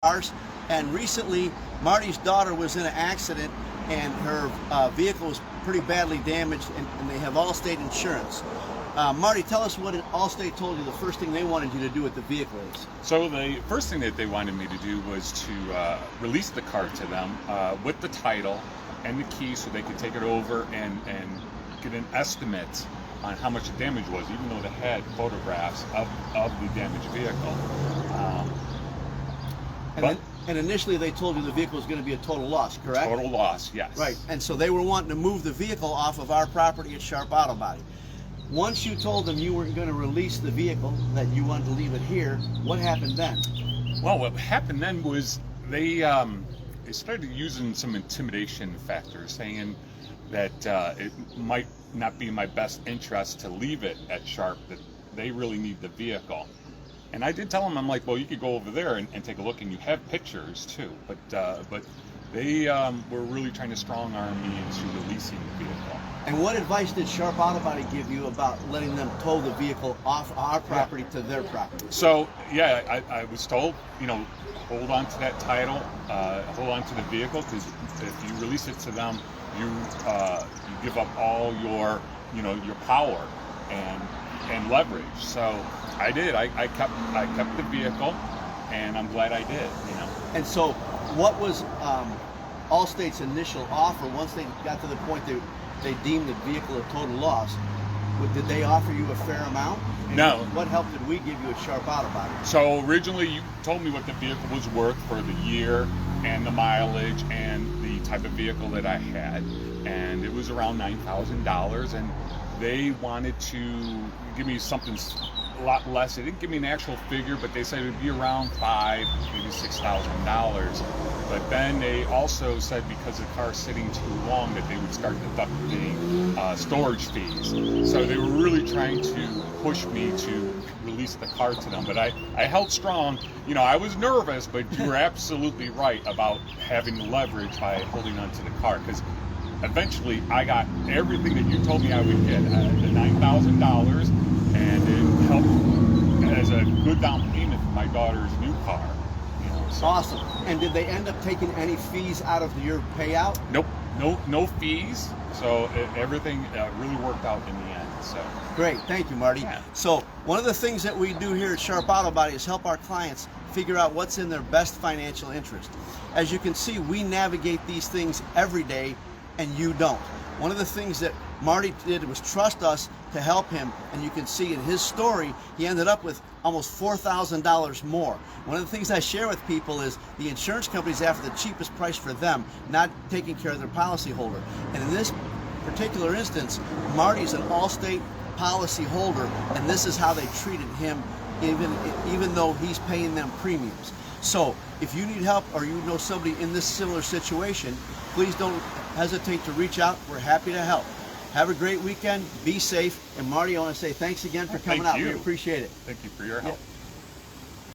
cars. And recently, Marty's daughter was in an accident, and her vehicle was pretty badly damaged, and they have Allstate insurance. Marty, tell us what Allstate told you the first thing they wanted you to do with the vehicle is. So the first thing that they wanted me to do was to release the car to them with the title and the key, so they could take it over and get an estimate on how much the damage was, even though they had photographs of the damaged vehicle. And initially they told you the vehicle was going to be a total loss, correct? Total loss, yes. Right, and so they were wanting to move the vehicle off of our property at Sharp Auto Body. Once you told them you weren't going to release the vehicle, that you wanted to leave it here, what happened then? Well, what happened then was they started using some intimidation factors, saying that it might not be in my best interest to leave it at Sharp, that they really need the vehicle. And I did tell them, I'm like, well, you could go over there and take a look, and you have pictures too. But they were really trying to strong arm me into releasing the vehicle. And what advice did Sharp Auto Body give you about letting them tow the vehicle off our property to their property? So, yeah, I was told, hold on to that title, hold on to the vehicle, because if you release it to them, you give up all your power and leverage. So I did. I kept the vehicle, and I'm glad I did. And so, what was Allstate's initial offer once they got to the point that they deemed the vehicle a total loss? Did they offer you a fair amount? And no. What help did we give you at Sharp Auto Body? So originally you told me what the vehicle was worth for the year and the mileage and the type of vehicle that I had, and it was around $9,000, and they wanted to give me something a lot less. They didn't give me an actual figure, but they said it would be around $5,000, maybe $6,000. But then they also said because the car's sitting too long that they would start deducting storage fees. So they were really trying to push me to release the car to them. But I held strong. I was nervous, but you were absolutely right about having the leverage by holding onto the car, because eventually I got everything that you told me I would get, the $9,000, and it helped as a good down payment for my daughter's new car. So. Awesome. And did they end up taking any fees out of your payout? Nope, no fees. So everything really worked out in the end. So great, thank you, Marty. Yeah. So one of the things that we do here at Sharp Auto Body is help our clients figure out what's in their best financial interest. As you can see, we navigate these things every day, and you don't. One of the things that Marty did was trust us to help him, and you can see in his story, he ended up with almost $4,000 more. One of the things I share with people is the insurance companies after the cheapest price for them, not taking care of their policyholder. And in this particular instance, Marty's an Allstate policy holder, and this is how they treated him, even though he's paying them premiums. So if you need help or you know somebody in this similar situation, please don't hesitate to reach out. We're happy to help. Have a great weekend. Be safe. And Marty, I want to say thanks again for coming out. We appreciate it. Thank you for your help. Yeah.